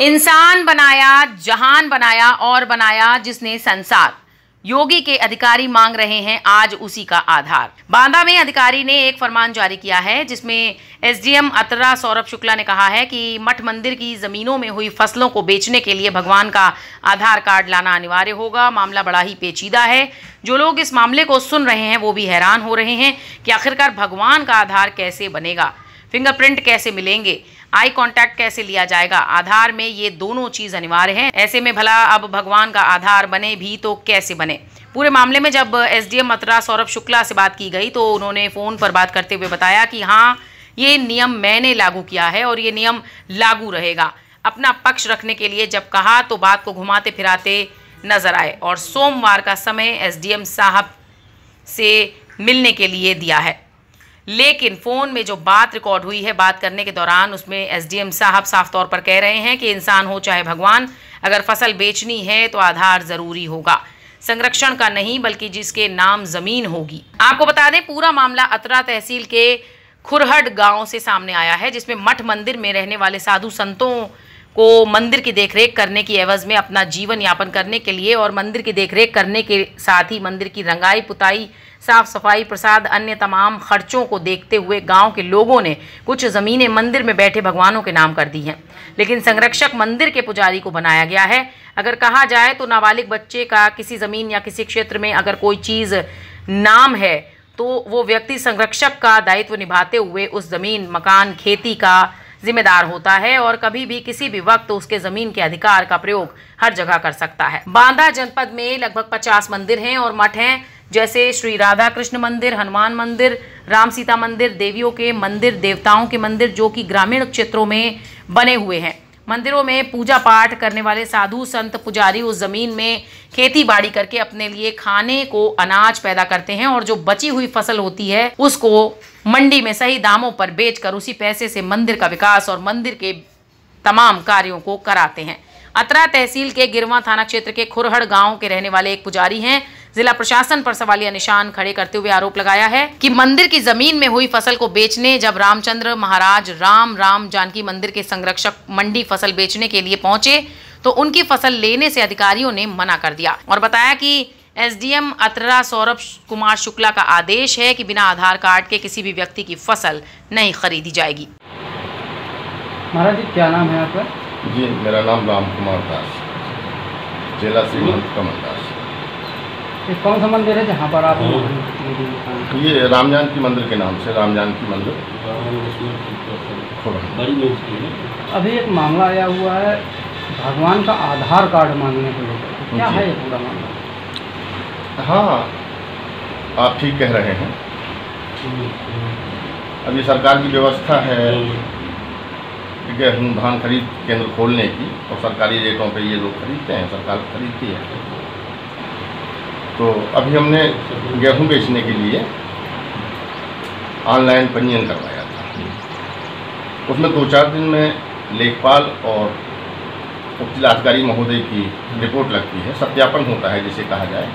इंसान बनाया, जहान बनाया और बनाया जिसने संसार। योगी के अधिकारी मांग रहे हैं आज उसी का आधार। बांदा में अधिकारी ने एक फरमान जारी किया है जिसमें एसडीएम अतरा सौरभ शुक्ला ने कहा है कि मठ मंदिर की जमीनों में हुई फसलों को बेचने के लिए भगवान का आधार कार्ड लाना अनिवार्य होगा। मामला बड़ा ही पेचीदा है। जो लोग इस मामले को सुन रहे हैं वो भी हैरान हो रहे हैं कि आखिरकार भगवान का आधार कैसे बनेगा, फिंगरप्रिंट कैसे मिलेंगे, आई कांटेक्ट कैसे लिया जाएगा। आधार में ये दोनों चीज अनिवार्य है। ऐसे में भला अब भगवान का आधार बने भी तो कैसे बने। पूरे मामले में जब एसडीएम अतरा सौरभ शुक्ला से बात की गई तो उन्होंने फोन पर बात करते हुए बताया कि हाँ, ये नियम मैंने लागू किया है और ये नियम लागू रहेगा। अपना पक्ष रखने के लिए जब कहा तो बात को घुमाते फिराते नजर आए और सोमवार का समय एसडीएम साहब से मिलने के लिए दिया है। लेकिन फ़ोन में जो बात रिकॉर्ड हुई है, बात करने के दौरान उसमें एसडीएम साहब साफ तौर पर कह रहे हैं कि इंसान हो चाहे भगवान, अगर फसल बेचनी है तो आधार ज़रूरी होगा। संरक्षण का नहीं बल्कि जिसके नाम ज़मीन होगी। आपको बता दें, पूरा मामला अतरा तहसील के खुरहट गांव से सामने आया है, जिसमें मठ मंदिर में रहने वाले साधु संतों को मंदिर की देखरेख करने की एवज में अपना जीवन यापन करने के लिए और मंदिर की देखरेख करने के साथ ही मंदिर की रंगाई पुताई, साफ सफाई, प्रसाद, अन्य तमाम खर्चों को देखते हुए गांव के लोगों ने कुछ ज़मीनें मंदिर में बैठे भगवानों के नाम कर दी हैं। लेकिन संरक्षक मंदिर के पुजारी को बनाया गया है। अगर कहा जाए तो नाबालिग बच्चे का किसी ज़मीन या किसी क्षेत्र में अगर कोई चीज़ नाम है तो वो व्यक्ति संरक्षक का दायित्व निभाते हुए उस ज़मीन, मकान, खेती का जिम्मेदार होता है और कभी भी किसी भी वक्त उसके ज़मीन के अधिकार का प्रयोग हर जगह कर सकता है। बांदा जनपद में लगभग 50 मंदिर हैं और मठ हैं, जैसे श्री राधा कृष्ण मंदिर, हनुमान मंदिर, राम सीता मंदिर, देवियों के मंदिर, देवताओं के मंदिर, जो कि ग्रामीण क्षेत्रों में बने हुए हैं। मंदिरों में पूजा पाठ करने वाले साधु संत पुजारी उस ज़मीन में खेती बाड़ी करके अपने लिए खाने को अनाज पैदा करते हैं और जो बची हुई फसल होती है उसको मंडी में सही दामों पर बेचकर उसी पैसे से मंदिर का विकास और मंदिर के तमाम कार्यों को कराते हैं। अतरा तहसील के गिरवा थाना क्षेत्र के खुरहड़ गांव के रहने वाले एक पुजारी हैं। जिला प्रशासन पर सवालिया निशान खड़े करते हुए आरोप लगाया है कि मंदिर की जमीन में हुई फसल को बेचने जब रामचंद्र महाराज राम जानकी मंदिर के संरक्षक मंडी फसल बेचने के लिए पहुंचे तो उनकी फसल लेने से अधिकारियों ने मना कर दिया और बताया कि एसडीएम अतरा सौरभ कुमार शुक्ला का आदेश है कि बिना आधार कार्ड के किसी भी व्यक्ति की फसल नहीं खरीदी जाएगी। महाराज जी, क्या नाम है आपका? जी, मेरा नाम राम कुमार दास, जिला श्रीमंत कमल दास। ये कौन सा मंदिर है जहाँ पर आप? ये राम जानकी मंदिर के नाम से, राम जानकी मंदिर। अभी एक मामला आया हुआ है भगवान का आधार कार्ड मांगने को लेकर, क्या है ये पूरा मामला? हाँ, आप ठीक कह रहे हैं। अभी सरकार की व्यवस्था है कि हम धान खरीद केंद्र खोलने की और सरकारी रेटों पे ये लोग खरीदते हैं, सरकार खरीदती है। तो अभी हमने गेहूं बेचने के लिए ऑनलाइन पंजीयन करवाया था। उसमें 2-4 दिन में लेखपाल और उप जिलाधिकारी महोदय की रिपोर्ट लगती है, सत्यापन होता है जिसे कहा जाए।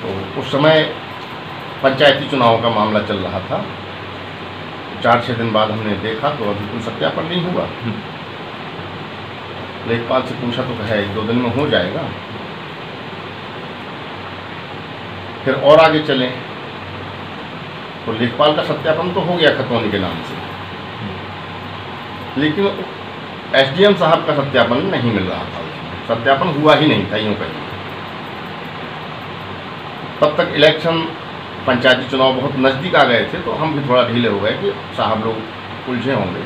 तो उस समय पंचायती चुनाव का मामला चल रहा था। 4-6 दिन बाद हमने देखा तो अभी कोई सत्यापन नहीं हुआ। लेखपाल से पूछा तो कहा 1-2 दिन में हो जाएगा। फिर और आगे चलें तो लेखपाल का सत्यापन तो हो गया खतौनी के नाम से, लेकिन एसडीएम साहब का सत्यापन नहीं मिल रहा था। सत्यापन हुआ ही नहीं था यूँ कहीं। तब तक इलेक्शन, पंचायती चुनाव बहुत नज़दीक आ गए थे तो हम भी थोड़ा ढीले हो गए कि साहब लोग उलझे होंगे।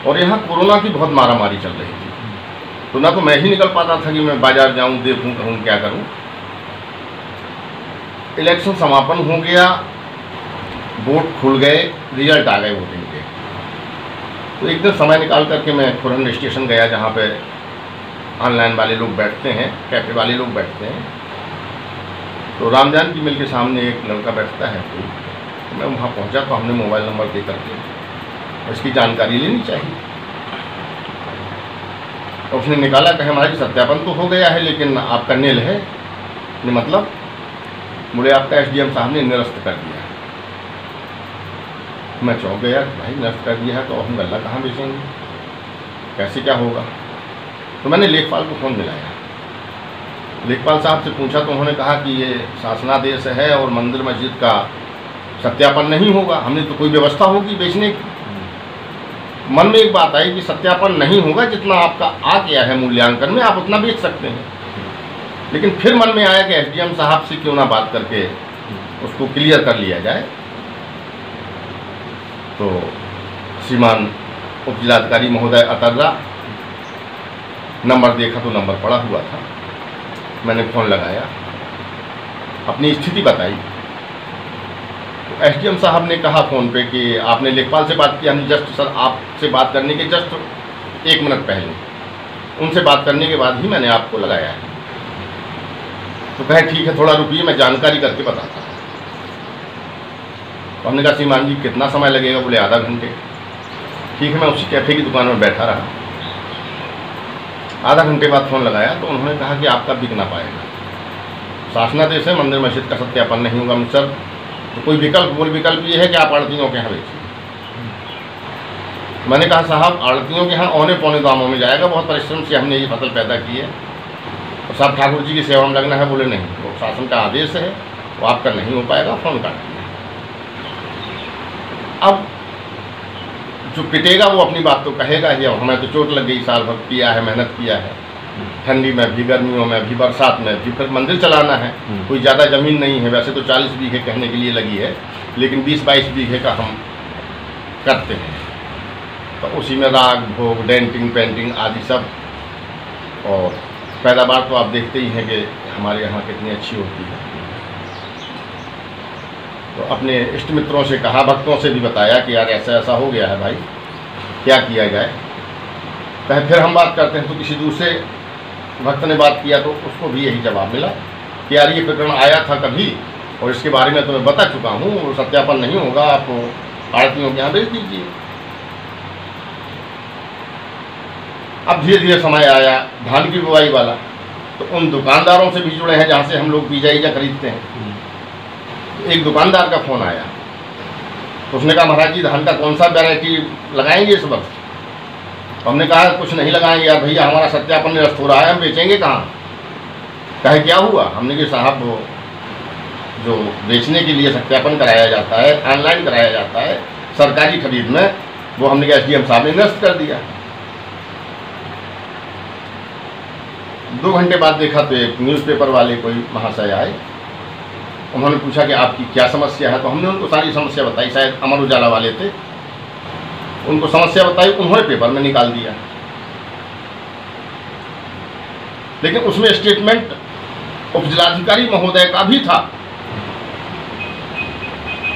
और यहाँ कोरोना की बहुत मारामारी चल रही थी, तो ना तो मैं ही निकल पाता था कि मैं बाजार जाऊँ, देखूँ, कहूँ, क्या करूँ। इलेक्शन समापन हो गया, वोट खुल गए, रिजल्ट आ गए वोटिंग के। तो एक दिन समय निकाल करके मैं खुरहन स्टेशन गया जहाँ पे ऑनलाइन वाले लोग बैठते हैं, कैफे वाले लोग बैठते हैं। तो रामजान की मिल के सामने एक लड़का बैठता है, तो मैं वहाँ पहुँचा तो हमने मोबाइल नंबर दे करके उसकी जानकारी लेनी चाहिए। तो उसने निकाला, कहे हमारा सत्यापन तो हो गया है लेकिन आपका नील है। मतलब मुझे आपका एसडीएम साहब ने निरस्त कर दिया। मैं चौंक गया, भाई निरस्त कर दिया है तो हम गल्ला कहाँ बेचेंगे। कैसे क्या होगा। तो मैंने लेखपाल को फ़ोन मिलाया, लेखपाल साहब से पूछा तो उन्होंने कहा कि ये शासनादेश है और मंदिर मस्जिद का सत्यापन नहीं होगा, हमने तो कोई व्यवस्था होगी बेचने की। मन में एक बात आई कि सत्यापन नहीं होगा, जितना आपका आ गया है मूल्यांकन में आप उतना बेच सकते हैं। लेकिन फिर मन में आया कि एसडीएम साहब से क्यों ना बात करके उसको क्लियर कर लिया जाए। तो श्रीमान उप जिलाधिकारी महोदय अतर्रा, नंबर देखा तो नंबर पड़ा हुआ था, मैंने फ़ोन लगाया, अपनी स्थिति बताई। तो एसडीएम साहब ने कहा फ़ोन पे कि आपने लेखपाल से बात किया? नहीं, जस्ट सर आपसे बात करने के जस्ट 1 मिनट पहले, उनसे बात करने के बाद ही मैंने आपको लगाया है। तो कहे ठीक है, थोड़ा रुकिए, मैं जानकारी करके बताता हूँ। तो हमने कहा श्रीमान जी कितना समय लगेगा? बोले आधा घंटे। ठीक है, मैं उसी कैफ़े की दुकान में बैठा रहा। आधा घंटे बाद फ़ोन लगाया तो उन्होंने कहा कि आपका बिक ना पाएगा, शासनादेश है, मंदिर मस्जिद का सत्यापन नहीं होगा। सर तो कोई विकल्प? बोल विकल्प ये है कि आप आड़तियों के यहाँ बेचिए। मैंने कहा साहब आड़तियों के यहाँ औने पौने दामों में जाएगा, बहुत परिश्रम से हमने ये फसल पैदा की है और साहब ठाकुर जी की सेवा में लगना है। बोले नहीं, वो शासन का आदेश है, वो आपका नहीं हो पाएगा, फ़ोन काट दिया। अब जो पिटेगा वो अपनी बात तो कहेगा ही। अब हमें तो चोट लग गई, साल भर किया है, मेहनत किया है, ठंडी में भी, गर्मियों में भी, बरसात में भी, फिर मंदिर चलाना है। कोई ज़्यादा ज़मीन नहीं है, वैसे तो 40 बीघे कहने के लिए लगी है, लेकिन 20-22 बीघे का हम करते हैं। तो उसी में राग भोग, डेंटिंग, पेंटिंग आदि सब, और पैदावार तो आप देखते ही हैं कि हमारे यहाँ कितनी अच्छी होती है। तो अपने इष्ट मित्रों से कहा, भक्तों से भी बताया कि यार ऐसा ऐसा हो गया है भाई, क्या किया जाए। कहे फिर हम बात करते हैं। तो किसी दूसरे भक्त ने बात किया तो उसको भी यही जवाब मिला कि यार ये प्रकरण आया था कभी और इसके बारे में तो मैं बता चुका हूँ, वो सत्यापन नहीं होगा, आप आड़तियों के यहाँ भेज दीजिए। अब धीरे धीरे समय आया धान की बुआई वाला, तो उन दुकानदारों से भी जुड़े हैं जहाँ से हम लोग बीजा खरीदते हैं। एक दुकानदार का फ़ोन आया, तो उसने कहा महाराज जी धान का कौन सा वैरायटी लगाएंगे इस वर्ष? तो हमने कहा कुछ नहीं लगाएंगे यार भैया, हमारा सत्यापन निरस्त हो रहा है, हम बेचेंगे कहाँ? कहे क्या हुआ? हमने कहा साहब वो जो बेचने के लिए सत्यापन कराया जाता है, ऑनलाइन कराया जाता है सरकारी खरीद में, वो हमने कहा एसडीएम साहब ने निरस्त कर दिया। 2 घंटे बाद देखा तो एक न्यूज़पेपर वाले कोई महाशय आए, उन्होंने पूछा कि आपकी क्या समस्या है। तो हमने उनको सारी समस्या बताई, शायद अमर उजाला वाले थे, उनको समस्या बताई, उन्होंने पेपर में निकाल दिया। लेकिन उसमें स्टेटमेंट उपजिलाधिकारी महोदय का भी था,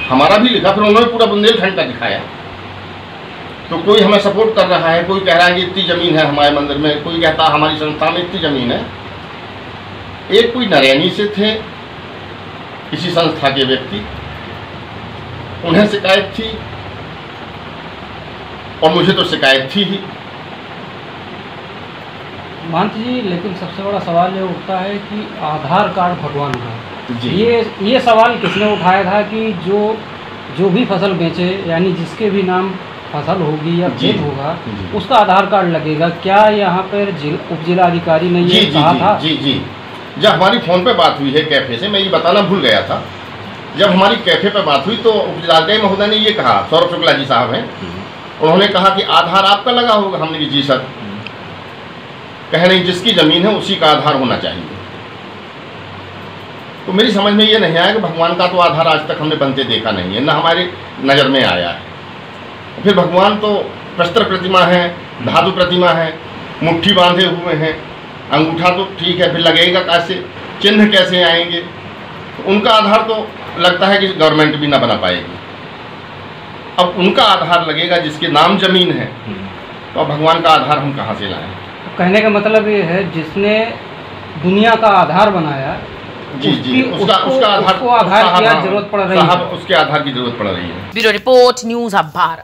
हमारा भी लिखा, फिर उन्होंने पूरा बुंदेलखंड का दिखाया। तो कोई हमें सपोर्ट कर रहा है, कोई कह रहा है कि इतनी ज़मीन है हमारे मंदिर में, कोई कहता है हमारी संस्था में इतनी ज़मीन है। एक कोई नरैनी से थे किसी संस्था के व्यक्ति, उन्हें शिकायत थी और मुझे तो शिकायत थी ही। महंत जी, लेकिन सबसे बड़ा सवाल ये उठता है कि आधार कार्ड भगवान का जी। ये सवाल किसने उठाया था कि जो भी फसल बेचे, यानी जिसके भी नाम फसल होगी या खेत होगा, उसका आधार कार्ड लगेगा? क्या यहाँ पर उप जिलाधिकारी ने ये कहा था? जी। जब हमारी फ़ोन पे बात हुई है कैफ़े से, मैं ये बताना भूल गया था, जब हमारी कैफ़े पे बात हुई तो उप जिलाधिकारी महोदय ने ये कहा, सौरभ शुक्ला जी साहब हैं, उन्होंने कहा कि आधार आपका लगा होगा। हमने कहा जी सर। कहे नहीं, जिसकी ज़मीन है उसी का आधार होना चाहिए। तो मेरी समझ में ये नहीं आया कि भगवान का तो आधार आज तक हमने बनते देखा नहीं है, ना हमारी नज़र में आया है। फिर भगवान तो प्रस्तर प्रतिमा है, धातु प्रतिमा है, मुट्ठी बांधे हुए हैं, अंगूठा तो ठीक है, फिर लगेगा कैसे, चिन्ह कैसे आएंगे? तो उनका आधार तो लगता है कि गवर्नमेंट भी ना बना पाएगी। अब उनका आधार लगेगा जिसके नाम ज़मीन है, तो अब भगवान का आधार हम कहाँ से लाएं? कहने का मतलब ये है जिसने दुनिया का आधार बनाया, जी, उसका आधार की जरूरत पड़ रही है, उसके आधार की जरूरत पड़ रही है। Bureau report, news hub Bharat.